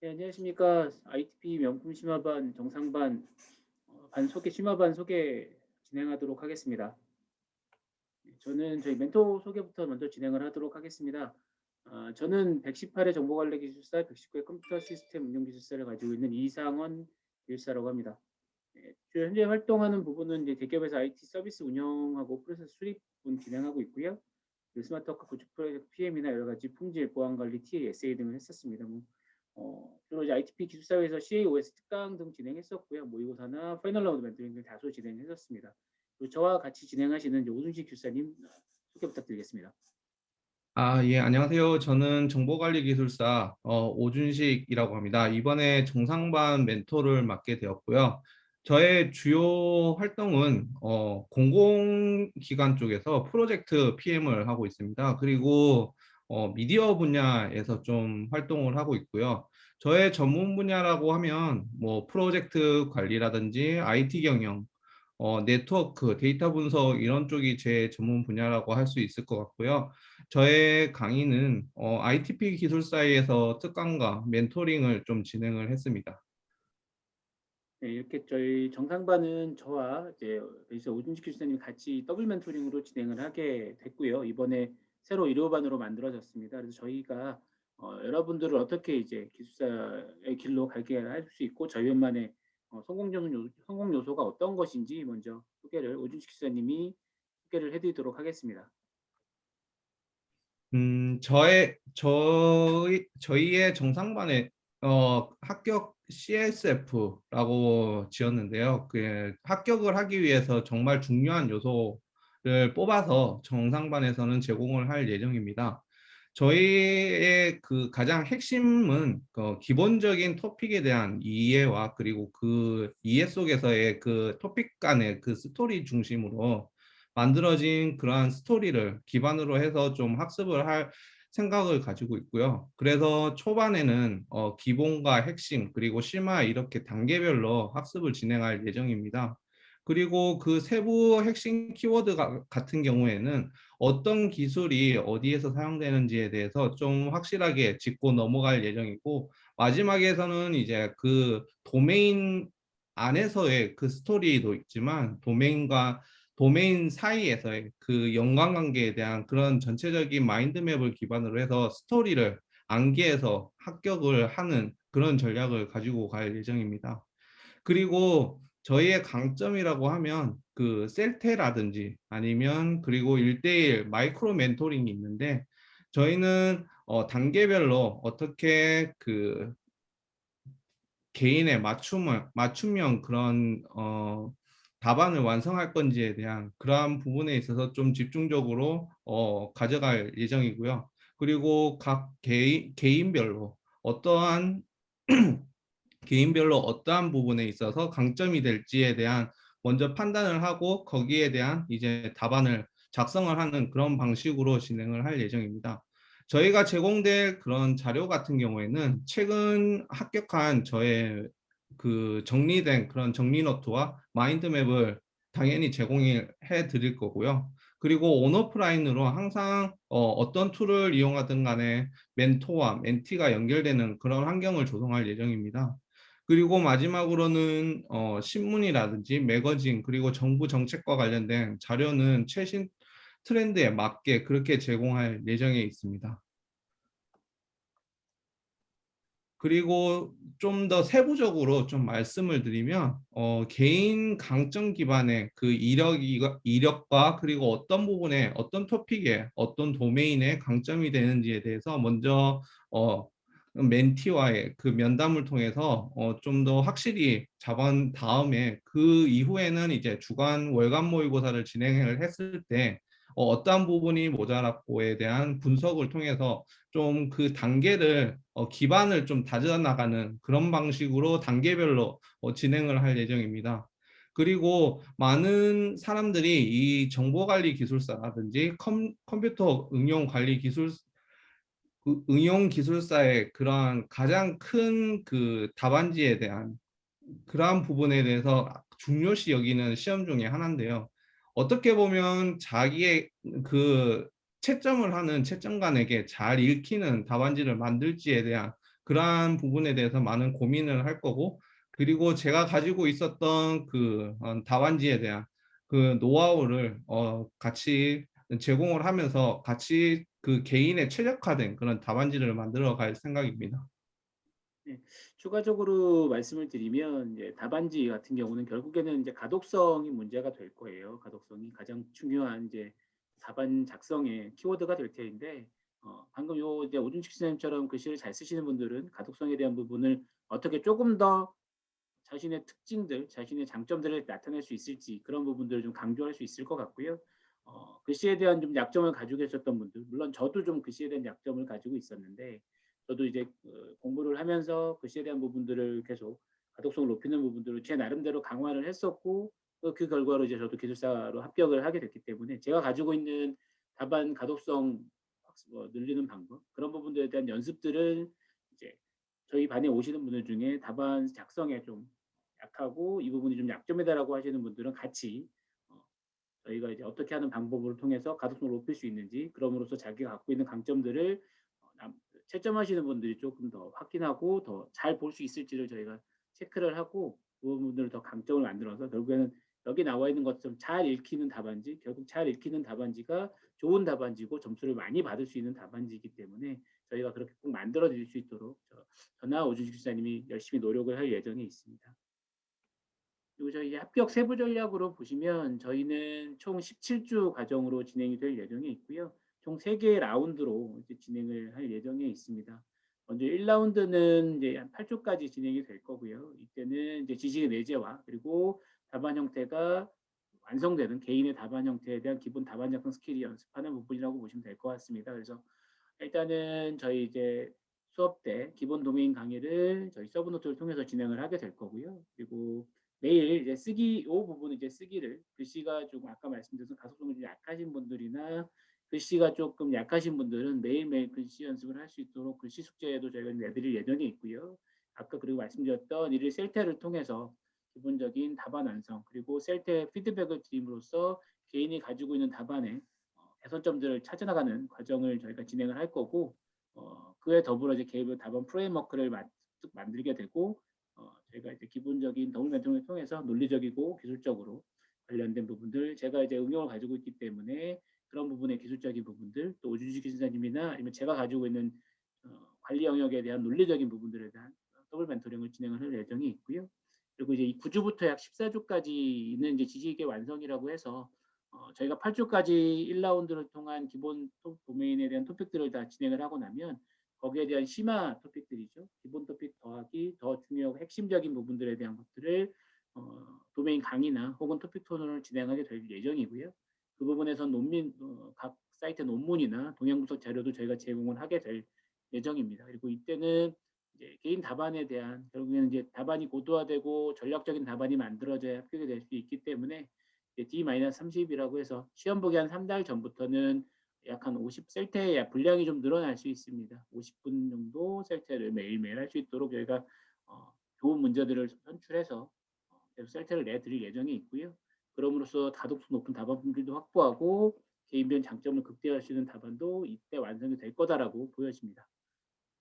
네, 안녕하십니까. ITP 명품 심화반 정상반 반소개 심화반 소개 진행하도록 하겠습니다. 네, 저는 저희 멘토 소개부터 먼저 진행을 하도록 하겠습니다. 저는 118회 정보관리기술사, 119회 컴퓨터 시스템 운영기술사를 가지고 있는 이상원 기술사라고 합니다. 네, 주요 현재 활동하는 부분은 이제 대기업에서 IT 서비스 운영하고 프로세스 수립 진행하고 있고요. 스마트워크 구축 프로젝트 PM이나 여러 가지 품질 보안 관리, TA, SA 등을 했었습니다. 주로 이제 ITP 기술사회에서 CAOS 특강 등 진행했었고요. 모의고사나 파이널 라운드 멘토링 등 다수 진행했었습니다. 그리고 저와 같이 진행하시는 이제 오순식 교사님 소개 부탁드리겠습니다. 예, 안녕하세요. 저는 정보관리기술사 오준식이라고 합니다. 이번에 정상반 멘토를 맡게 되었고요. 저의 주요 활동은 공공기관 쪽에서 프로젝트 PM을 하고 있습니다. 그리고 미디어 분야에서 좀 활동을 하고 있고요. 저의 전문 분야라고 하면 뭐 프로젝트 관리라든지 IT 경영, 네트워크, 데이터 분석 이런 쪽이 제 전문 분야라고 할 수 있을 것 같고요. 저의 강의는 ITP 기술사이에서 특강과 멘토링을 좀 진행을 했습니다. 네, 이렇게 저희 정상반은 저와 이제 베이스 오준식 교수님 같이 더블 멘토링으로 진행을 하게 됐고요. 이번에 새로 1호반으로 만들어졌습니다. 그래서 저희가 여러분들을 어떻게 이제 기술사의 길로 가게 할 수 있고 저희만의 성공 요소가 어떤 것인지 먼저 소개를 오준식 교수님이 소개를 해드리도록 하겠습니다. 저희의 정상반에 합격 CSF라고 지었는데요. 그 합격을 하기 위해서 정말 중요한 요소를 뽑아서 정상반에서는 제공을 할 예정입니다. 저희의 그 가장 핵심은 기본적인 토픽에 대한 이해와 그리고 그 이해 속에서의 그 토픽 간의 그 스토리 중심으로 만들어진 그러한 스토리를 기반으로 해서 좀 학습을 할 생각을 가지고 있고요. 그래서 초반에는 기본과 핵심 그리고 심화 이렇게 단계별로 학습을 진행할 예정입니다. 그리고 그 세부 핵심 키워드 같은 경우에는 어떤 기술이 어디에서 사용되는지에 대해서 좀 확실하게 짚고 넘어갈 예정이고, 마지막에서는 이제 그 도메인 안에서의 그 스토리도 있지만 도메인 사이에서의 그 연관관계에 대한 그런 전체적인 마인드맵을 기반으로 해서 스토리를 암기해서 합격을 하는 그런 전략을 가지고 갈 예정입니다. 그리고 저희의 강점이라고 하면 그 셀테라든지 아니면 그리고 1대1 마이크로 멘토링이 있는데, 저희는 단계별로 어떻게 그 개인의 맞춤형 그런 답안을 완성할 건지에 대한 그러한 부분에 있어서 좀 집중적으로 가져갈 예정이고요. 그리고 각 개인별로 어떠한 개인별로 어떠한 부분에 있어서 강점이 될지에 대한 먼저 판단을 하고 거기에 대한 이제 답안을 작성을 하는 그런 방식으로 진행을 할 예정입니다. 저희가 제공될 그런 자료 같은 경우에는 최근 합격한 저의 그 정리된 그런 정리 노트와 마인드맵을 당연히 제공해 드릴 거고요. 그리고 온오프라인으로 항상 어떤 툴을 이용하든 간에 멘토와 멘티가 연결되는 그런 환경을 조성할 예정입니다. 그리고 마지막으로는 신문이라든지 매거진 그리고 정부 정책과 관련된 자료는 최신 트렌드에 맞게 그렇게 제공할 예정에 있습니다. 그리고 좀 더 세부적으로 좀 말씀을 드리면 개인 강점 기반의 그 이력과 그리고 어떤 부분에 어떤 토픽에 어떤 도메인에 강점이 되는지에 대해서 먼저 멘티와의 그 면담을 통해서 좀 더 확실히 잡은 다음에 그 이후에는 이제 주간 월간 모의고사를 진행을 했을 때 어떠한 부분이 모자랐고에 대한 분석을 통해서 좀 그 단계를 기반을 좀 다져나가는 그런 방식으로 단계별로 진행을 할 예정입니다. 그리고 많은 사람들이 이 정보관리 기술사라든지 컴퓨터 응용 관리 기술 그 응용 기술사의 그러한 가장 큰 그 답안지에 대한 그러한 부분에 대해서 중요시 여기는 시험 중에 하나인데요. 어떻게 보면 자기의 그 채점을 하는 채점관에게 잘 읽히는 답안지를 만들지에 대한 그러한 부분에 대해서 많은 고민을 할 거고, 그리고 제가 가지고 있었던 그 답안지에 대한 그 노하우를 같이 제공을 하면서 같이 그 개인의 최적화된 그런 답안지를 만들어 갈 생각입니다. 네. 추가적으로 말씀을 드리면 이제 답안지 같은 경우는 결국에는 이제 가독성이 문제가 될 거예요. 가독성이 가장 중요한 이제 답안 작성의 키워드가 될 테인데 방금 요 이제 오준식 선생님처럼 글씨를 잘 쓰시는 분들은 가독성에 대한 부분을 어떻게 조금 더 자신의 특징들, 자신의 장점들을 나타낼 수 있을지 그런 부분들을 좀 강조할 수 있을 것 같고요. 글씨에 대한 좀 약점을 가지고 계셨던 분들, 물론 저도 좀 글씨에 대한 약점을 가지고 있었는데, 저도 이제 공부를 하면서 글씨에 대한 부분들을 계속 가독성을 높이는 부분들을 제 나름대로 강화를 했었고, 그 결과로 이제 저도 기술사로 합격을 하게 됐기 때문에 제가 가지고 있는 답안 가독성 늘리는 방법 그런 부분들에 대한 연습들을 이제 저희 반에 오시는 분들 중에 답안 작성에 좀 약하고 이 부분이 좀 약점이다라고 하시는 분들은 같이 어 저희가 이제 어떻게 하는 방법을 통해서 가독성을 높일 수 있는지 그럼으로써 자기가 갖고 있는 강점들을 채점하시는 분들이 조금 더 확인하고 더 잘 볼 수 있을지를 저희가 체크를 하고 그 부분들을 더 강점을 만들어서 결국에는 여기 나와 있는 것처럼 잘 읽히는 답안지 결국 잘 읽히는 답안지가 좋은 답안지고 점수를 많이 받을 수 있는 답안지이기 때문에 저희가 그렇게 꼭 만들어 드릴 수 있도록 저나 오준식 기사님이 열심히 노력을 할 예정에 있습니다. 그리고 저희 합격 세부 전략으로 보시면 저희는 총 17주 과정으로 진행이 될 예정에 있고요. 총 3개의 라운드로 이제 진행을 할 예정에 있습니다. 먼저 1라운드는 이제 한 8주까지 진행이 될 거고요. 이때는 이제 지식 내재화 그리고 답안 형태가 완성되는 개인의 답안 형태에 대한 기본 답안 작성 스킬이 연습하는 부분이라고 보시면 될 것 같습니다. 그래서 일단은 저희 이제 수업 때 기본 도메인 강의를 저희 서브노트를 통해서 진행을 하게 될 거고요. 그리고 매일 이제 쓰기 요 부분은 이제 쓰기를 글씨가 조금 아까 말씀드린 가독성이 좀 약하신 분들이나 글씨가 조금 약하신 분들은 매일매일 글씨 연습을 할 수 있도록 글씨 숙제도 저희가 내드릴 예정에 있고요. 아까 그리고 말씀드렸던 일일 셀테를 통해서 기본적인 답안 완성 그리고 셀테 피드백을 드림으로써 개인이 가지고 있는 답안에 개선점들을 찾아나가는 과정을 저희가 진행을 할 거고 그에 더불어 이제 개별 답안 프레임워크를 만들게 되고 저희가 이제 기본적인 더블 멘토링을 통해서 논리적이고 기술적으로 관련된 부분들 제가 이제 응용을 가지고 있기 때문에 그런 부분의 기술적인 부분들 또 오준식 기술사님이나 아니면 제가 가지고 있는 관리 영역에 대한 논리적인 부분들에 대한 더블 멘토링을 진행을 할 예정이 있고요. 그리고 이제 이 9주부터 약 14주까지는 이제 지식의 완성이라고 해서 저희가 8주까지 1라운드를 통한 기본 도메인에 대한 토픽들을 다 진행을 하고 나면 거기에 대한 심화 토픽들이죠. 기본 토픽 더하기 더 중요하고 핵심적인 부분들에 대한 것들을 도메인 강의나 혹은 토픽 토론을 진행하게 될 예정이고요. 그 부분에서 각 사이트 논문이나 동영 분석 자료도 저희가 제공을 하게 될 예정입니다. 그리고 이때는 이제 개인 답안에 대한 결국에는 이제 답안이 고도화되고 전략적인 답안이 만들어져야 합격이 될 수 있기 때문에 D-30이라고 해서 시험 보기 한 3달 전부터는 약 한 50 셀테의 분량이 좀 늘어날 수 있습니다. 50분 정도 셀테를 매일매일 할 수 있도록 저희가 좋은 문제들을 선출해서 계속 셀테를 내드릴 예정이 있고요. 그럼으로써 다독성 높은 답안 품질도 확보하고 개인별 장점을 극대화할 수 있는 답안도 이때 완성이 될 거다라고 보여집니다.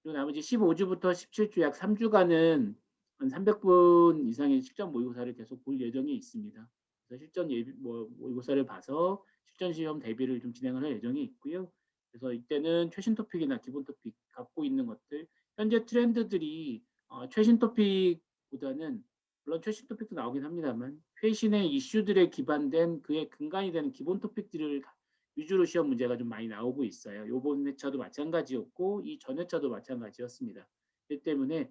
그리고 나머지 15주부터 17주 약 3주간은 한 300분 이상의 실전 모의고사를 계속 볼 예정이 있습니다. 그래서 실전 예비 모의고사를 봐서 실전 시험 대비를 좀 진행을 할 예정이 있고요. 그래서 이때는 최신 토픽이나 기본 토픽 갖고 있는 것들 현재 트렌드들이 최신 토픽보다는 물론 최신 토픽도 나오긴 합니다만 최신의 이슈들에 기반된 그의 근간이 되는 기본 토픽들을 위주로 시험 문제가 좀 많이 나오고 있어요. 요번 회차도 마찬가지였고 이 전 회차도 마찬가지였습니다. 그렇기 때문에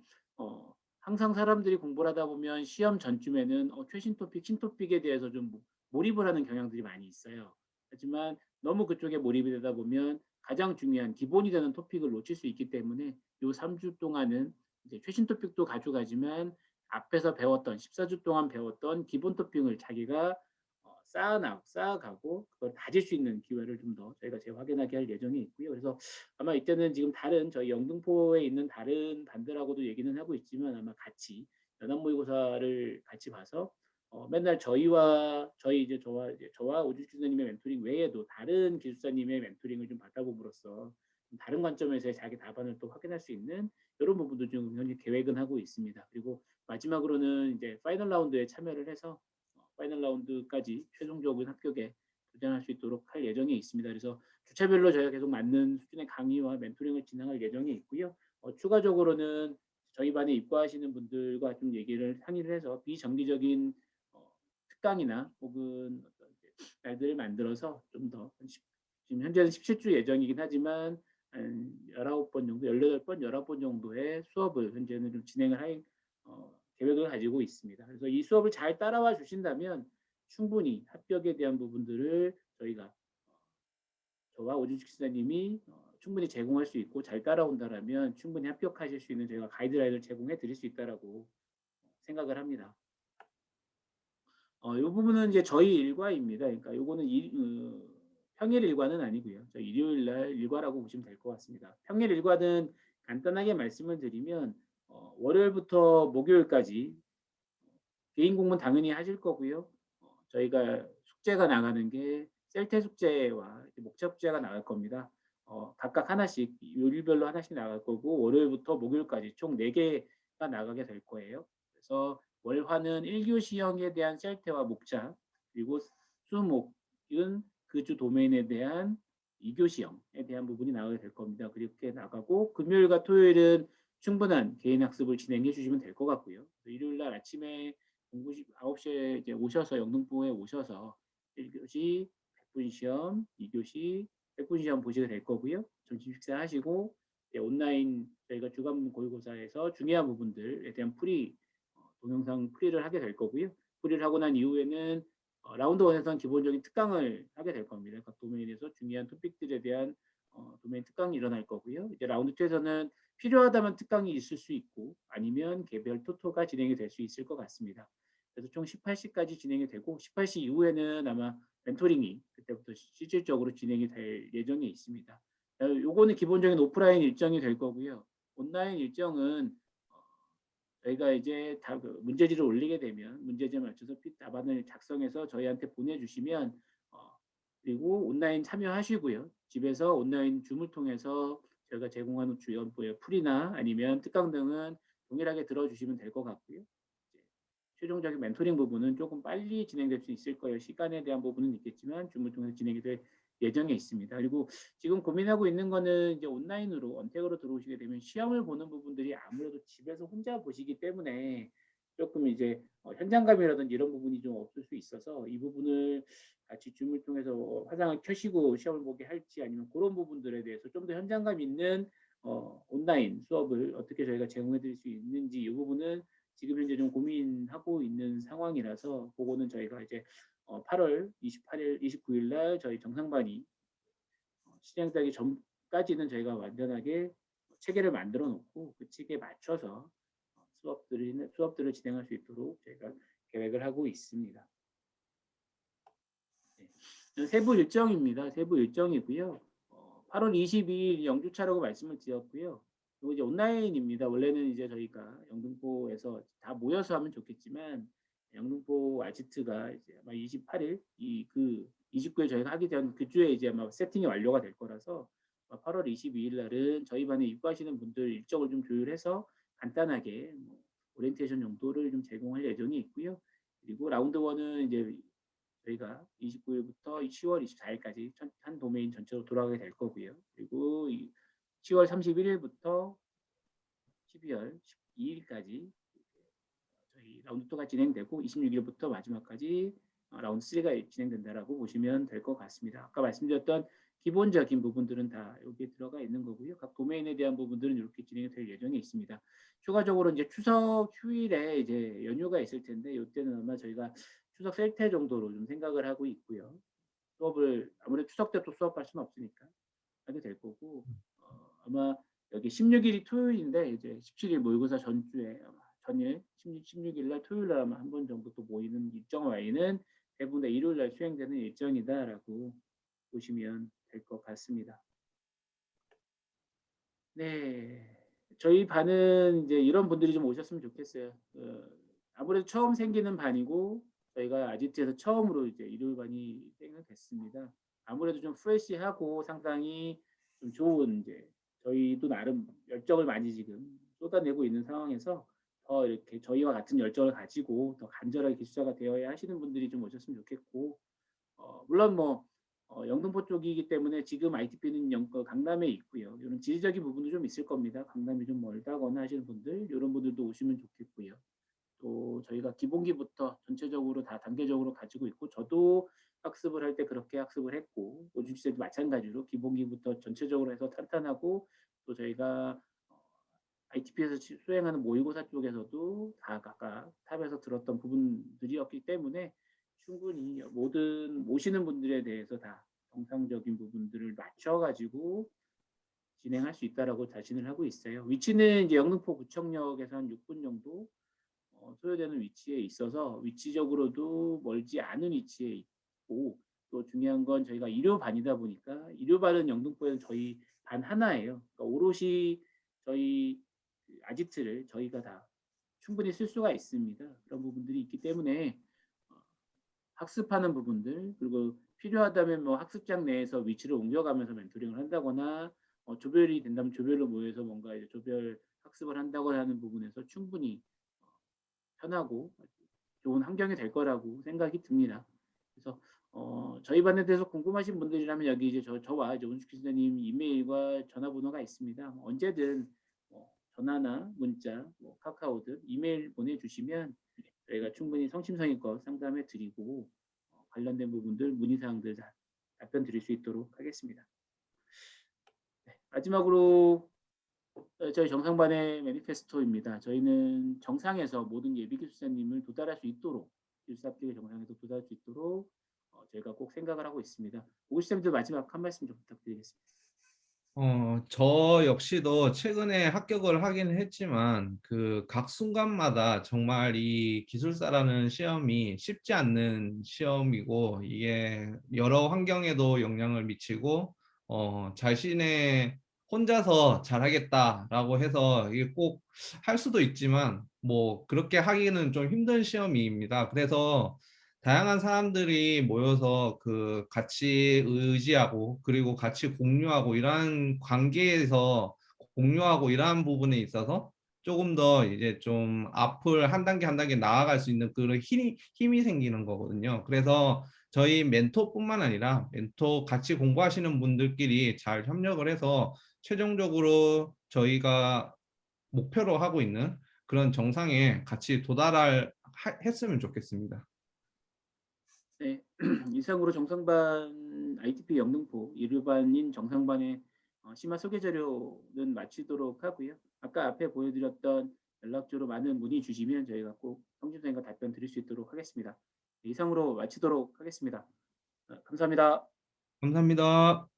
항상 사람들이 공부를 하다 보면 시험 전쯤에는 최신 토픽, 신토픽에 대해서 좀 몰입을 하는 경향들이 많이 있어요. 하지만 너무 그쪽에 몰입이 되다 보면 가장 중요한 기본이 되는 토픽을 놓칠 수 있기 때문에 요 3주 동안은 이제 최신 토픽도 가져가지만 앞에서 배웠던 14주 동안 배웠던 기본 토픽을 자기가 쌓아가고 그걸 다질 수 있는 기회를 좀 더 저희가 재확인하게 할 예정이 있고요. 그래서 아마 이때는 지금 다른 저희 영등포에 있는 다른 반들하고도 얘기는 하고 있지만 아마 같이 연합 모의고사를 같이 봐서 맨날 저와 오주식 교수님의 멘토링 외에도 다른 기술사님의 멘토링을 좀 받아봄으로써 다른 관점에서의 자기 답안을 또 확인할 수 있는 이런 부분도 좀 현재 계획은 하고 있습니다. 그리고 마지막으로는 이제 파이널 라운드에 참여를 해서 파이널 라운드까지 최종적인 합격에 도전할 수 있도록 할 예정에 있습니다. 그래서 주차별로 저희가 계속 맞는 수준의 강의와 멘토링을 진행할 예정에 있고요. 추가적으로는 저희 반에 입과하시는 분들과 좀 얘기를 상의를 해서 비정기적인 특강이나 혹은 어떤 날들을 만들어서 좀 더 지금 현재는 17주 예정이긴 하지만 한 19번 정도, 18번, 19번 정도의 수업을 현재는 좀 진행을 할 계획을 가지고 있습니다. 그래서 이 수업을 잘 따라와 주신다면 충분히 합격에 대한 부분들을 저희가 저와 오준식 기사님이 충분히 제공할 수 있고 잘 따라온다라면 충분히 합격하실 수 있는 저희가 가이드라인을 제공해 드릴 수 있다라고 생각을 합니다. 이 부분은 이제 저희 일과입니다. 그러니까 요거는 평일 일과는 아니고요. 저희 일요일 날 일과라고 보시면 될 것 같습니다. 평일 일과는 간단하게 말씀을 드리면 월요일부터 목요일까지 개인 공부는 당연히 하실 거고요. 저희가 숙제가 나가는 게 셀태 숙제와 목차 숙제가 나갈 겁니다. 각각 하나씩 요일별로 하나씩 나갈 거고 월요일부터 목요일까지 총 4개가 나가게 될 거예요. 그래서 월화는 1교시형에 대한 셀태와 목차 그리고 수목은 그 주 도메인에 대한 2교시형에 대한 부분이 나가게 될 겁니다. 그렇게 나가고 금요일과 토요일은 충분한 개인 학습을 진행해 주시면 될 것 같고요. 일요일 날 아침에 공부 9시에 이제 오셔서 영등포에 오셔서 1교시 100분 시험, 2교시 100분 시험 보시게 될 거고요. 점심 식사하시고 온라인 저희가 주간 고유고사에서 중요한 부분들에 대한 동영상 풀이를 하게 될 거고요. 풀이를 하고 난 이후에는 라운드 1에서는 기본적인 특강을 하게 될 겁니다. 각 도메인에서 중요한 토픽들에 대한 도메인 특강이 일어날 거고요. 이제 라운드 2에서는 필요하다면 특강이 있을 수 있고 아니면 개별 토토가 진행이 될 수 있을 것 같습니다. 그래서 총 18시까지 진행이 되고 18시 이후에는 아마 멘토링이 그때부터 실질적으로 진행이 될 예정에 있습니다. 요거는 기본적인 오프라인 일정이 될 거고요. 온라인 일정은 저희가 이제 다 문제지를 올리게 되면 문제지에 맞춰서 답안을 작성해서 저희한테 보내주시면 그리고 온라인 참여하시고요. 집에서 온라인 줌을 통해서 저희가 제공하는 주연부의 풀이나 아니면 특강 등은 동일하게 들어주시면 될 것 같고요. 최종적인 멘토링 부분은 조금 빨리 진행될 수 있을 거예요. 시간에 대한 부분은 있겠지만 줌을 통해서 진행이 될 예정에 있습니다. 그리고 지금 고민하고 있는 거는 이제 온라인으로 언택으로 들어오시게 되면 시험을 보는 부분들이 아무래도 집에서 혼자 보시기 때문에 조금 이제 현장감이라든지 이런 부분이 좀 없을 수 있어서 이 부분을 같이 줌을 통해서 화상을 켜시고 시험을 보게 할지 아니면 그런 부분들에 대해서 좀 더 현장감 있는 온라인 수업을 어떻게 저희가 제공해 드릴 수 있는지 이 부분은 지금 현재 좀 고민하고 있는 상황이라서 그거는 저희가 이제 8월 28일, 29일 날 저희 정상반이 시행되기 전까지는 저희가 완전하게 체계를 만들어 놓고 그 체계에 맞춰서 수업들을 진행할 수 있도록 저희가 계획을 하고 있습니다. 네. 세부 일정입니다. 세부 일정이고요. 8월 22일 영주차라고 말씀을 드렸고요. 그리고 이제 온라인입니다. 원래는 이제 저희가 영등포에서 다 모여서 하면 좋겠지만 영등포 아지트가 이제 아마 28일 29일 저희가 하게 된 그 주에 이제 아마 세팅이 완료가 될 거라서 8월 22일 날은 저희 반에 입과하시는 분들 일정을 좀 조율해서 간단하게 오리엔테이션 정도를 좀 제공할 예정이 있고요. 그리고 라운드 1은 이제 저희가 29일부터 10월 24일까지 한 도메인 전체로 돌아가게 될 거고요. 그리고 10월 31일부터 12월 12일까지 저희 라운드 2가 진행되고 26일부터 마지막까지 라운드 3가 진행된다라고 보시면 될 것 같습니다. 아까 말씀드렸던 기본적인 부분들은 다 여기에 들어가 있는 거고요. 각 도메인에 대한 부분들은 이렇게 진행이 될 예정에 있습니다. 추가적으로 이제 추석 휴일에 이제 연휴가 있을 텐데 이때는 아마 저희가 추석 셀태 정도로 좀 생각을 하고 있고요. 수업을 아무래도 추석 때 또 수업할 수는 없으니까 하게 될 거고 아마 여기 16일이 토요일인데 이제 17일 모의고사 전주에 아마 전일 16일 날 토요일 날 아마 한 번 정도 또 모이는 일정 와이는 대부분 다 일요일 날 수행되는 일정이다라고 보시면 될 것 같습니다. 네. 저희 반은 이제 이런 분들이 좀 오셨으면 좋겠어요. 아무래도 처음 생기는 반이고 저희가 아지트에서 처음으로 이제 일요일 반이 생겼습니다. 아무래도 좀 프레시하고 상당히 좀 좋은 이제 저희도 나름 열정을 많이 지금 쏟아내고 있는 상황에서 더 이렇게 저희와 같은 열정을 가지고 더 간절하게 기술자가 되어야 하시는 분들이 좀 오셨으면 좋겠고 물론 뭐 영등포 쪽이기 때문에 지금 ITP는 강남에 있고요. 이런 지리적인 부분도 좀 있을 겁니다. 강남이 좀 멀다거나 하시는 분들 이런 분들도 오시면 좋겠고요. 또 저희가 기본기부터 전체적으로 다 단계적으로 가지고 있고 저도 학습을 할 때 그렇게 학습을 했고 오주시대도 마찬가지로 기본기부터 전체적으로 해서 탄탄하고 또 저희가 ITP에서 수행하는 모의고사 쪽에서도 다 각각 탑에서 들었던 부분들이었기 때문에 충분히 모든 모시는 분들에 대해서 다 정상적인 부분들을 맞춰가지고 진행할 수 있다라고 자신을 하고 있어요. 위치는 이제 영등포 구청역에서 한 6분 정도 소요되는 위치에 있어서 위치적으로도 멀지 않은 위치에 있고 또 중요한 건 저희가 일요반이다 보니까 일요반은 영등포에는 저희 반 하나예요. 그러니까 오롯이 저희 그 아지트를 저희가 다 충분히 쓸 수가 있습니다. 그런 부분들이 있기 때문에 어, 학습하는 부분들 그리고 필요하다면 뭐 학습장 내에서 위치를 옮겨가면서 멘토링을 한다거나 조별이 된다면 조별로 모여서 뭔가 이제 조별 학습을 한다거나 하는 부분에서 충분히 편하고 좋은 환경이 될 거라고 생각이 듭니다. 그래서 저희 반에 대해서 궁금하신 분들이라면 여기 이제 저와 이제 운숙 기자님 이메일과 전화번호가 있습니다. 언제든 전화나 문자, 뭐 카카오든 이메일 보내주시면 저희가 충분히 성심성의껏 상담해 드리고 관련된 부분들 문의사항들 다 답변 드릴 수 있도록 하겠습니다. 네, 마지막으로 저희 정상반의 매니페스토입니다. 저희는 정상에서 모든 예비기술사님을 도달할 수 있도록 기술사 합격의 정상에서 도달할 수 있도록 저희가 꼭 생각을 하고 있습니다. 오시쌤도 마지막 한 말씀 좀 부탁드리겠습니다. 저 역시도 최근에 합격을 하긴 했지만 그 각 순간마다 정말 이 기술사라는 시험이 쉽지 않는 시험이고 이게 여러 환경에도 영향을 미치고 자신의 혼자서 잘하겠다라고 해서 이게 꼭 할 수도 있지만 뭐 그렇게 하기는 좀 힘든 시험입니다. 그래서 다양한 사람들이 모여서 그 같이 의지하고 그리고 같이 공유하고 이러한 관계에서 공유하고 이러한 부분에 있어서 조금 더 이제 좀 앞을 한 단계 한 단계 나아갈 수 있는 그런 힘이 생기는 거거든요. 그래서 저희 멘토뿐만 아니라 멘토 같이 공부하시는 분들끼리 잘 협력을 해서 최종적으로 저희가 목표로 하고 있는 그런 정상에 같이 했으면 좋겠습니다. 네, 이상으로 정상반 ITP 영등포 일요반인 정상반의 심화 소개 자료는 마치도록 하고요. 아까 앞에 보여드렸던 연락처로 많은 문의 주시면 저희가 꼭 성심성의껏 답변 드릴 수 있도록 하겠습니다. 네, 이상으로 마치도록 하겠습니다. 감사합니다. 감사합니다.